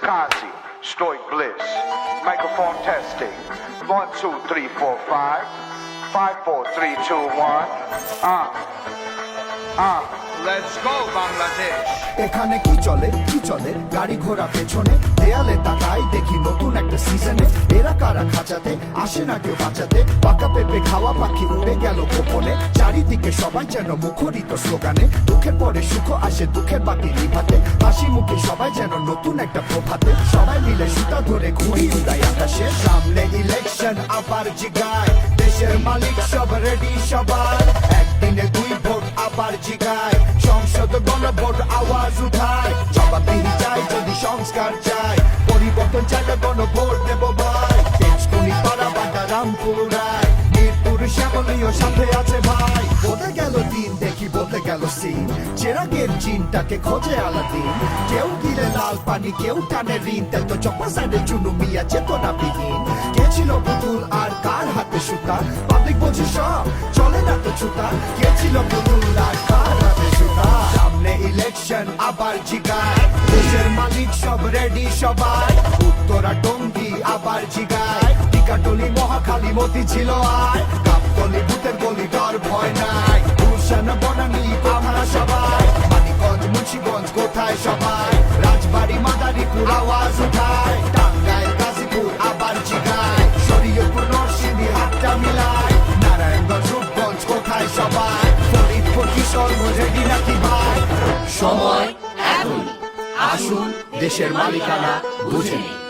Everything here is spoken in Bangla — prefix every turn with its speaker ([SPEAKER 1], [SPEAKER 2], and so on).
[SPEAKER 1] Kazi, Stoic Bliss. Microphone testing. 1, 2, 3, 4, 5. 5, 4, 3, 2, 1. Let's go, Bangladesh.
[SPEAKER 2] এখানে কি চলে গাড়ি ঘোড়া পেছনে দেয়ালে তাকাই দেখি নতুন একটা সিজনে এরা কারা খাঁচাতে আসে না কেউ বাঁচাতে পাকা পেঁপে খাওয়া পাখি উড়ে গেল গোপনে চারিদিকে সবাই যেন মুখরিত স্লোগানে দুঃখের পরে সুখ আসে দুঃখের বাতি নিভাতে হাসি মুখে সবাই যেন নতুন একটা প্রভাতে সবাই মিলে সুতা ধরে ঘুড়ি উড়াই আকাশে সামনে ইলেকশন আবার জিগায় দেশের মালিক সব রেডি সবার একদিনে 2 ভোট আবার জিগায় সংসদ গণভোট আওয়াজ উঠায় জবাবদিহি চাই যদি সংস্কার চাই পরিবর্তন চাইলে গণভোট দেব ভাই তেজকুনি পাড়া বাটা রামপুর রায় মিরপুর শ্যামলীয় সাথে আছে ভাই বদলে গেল দিন দেখি বদলে গেল সিন চেরাগের চিনটাকে খোঁজে আলাদিন কেউ গিলে লাল পানি কেউ টানে ঋণ তেল তো চপ্পা সাইডে চুনু মিয়া চেতনা বিহীন কে ছিল পুতুল আর কার হাতে সুতা পাবলিক বলছে সব চলে না তো ছুতা কে ছিল পুতুল আর কার হাতে সুতা সামনে ইলেকশন আবার জিগায় দেশের মালিক সব রেডি সবাই উত্তরা টঙ্গী আবার জিগায় টিকাটলি মহাখালী মতি ছিল আয় কাপতলি ভূতের গলি ডর ভয় নাই গুলশান বনানী আমরা সবাই মানিকগঞ্জ মুন্সিগঞ্জ কোথায় সবাই রাজবাড়ি মাদারীপুর আওয়াজ উঠায় টাঙ্গাইল গাজীপুর আবার জিগায় শরীয়তপুর নরসিংদী হাতটা মিলায় নারায়ণগঞ্জ রূপগঞ্জ কোথায় সবাই ফরিদপুর কিশোরগঞ্জ রেডি নাকি ভাই
[SPEAKER 3] সময় এখন আসুন দেশের মালিকানা বুঝে নিন।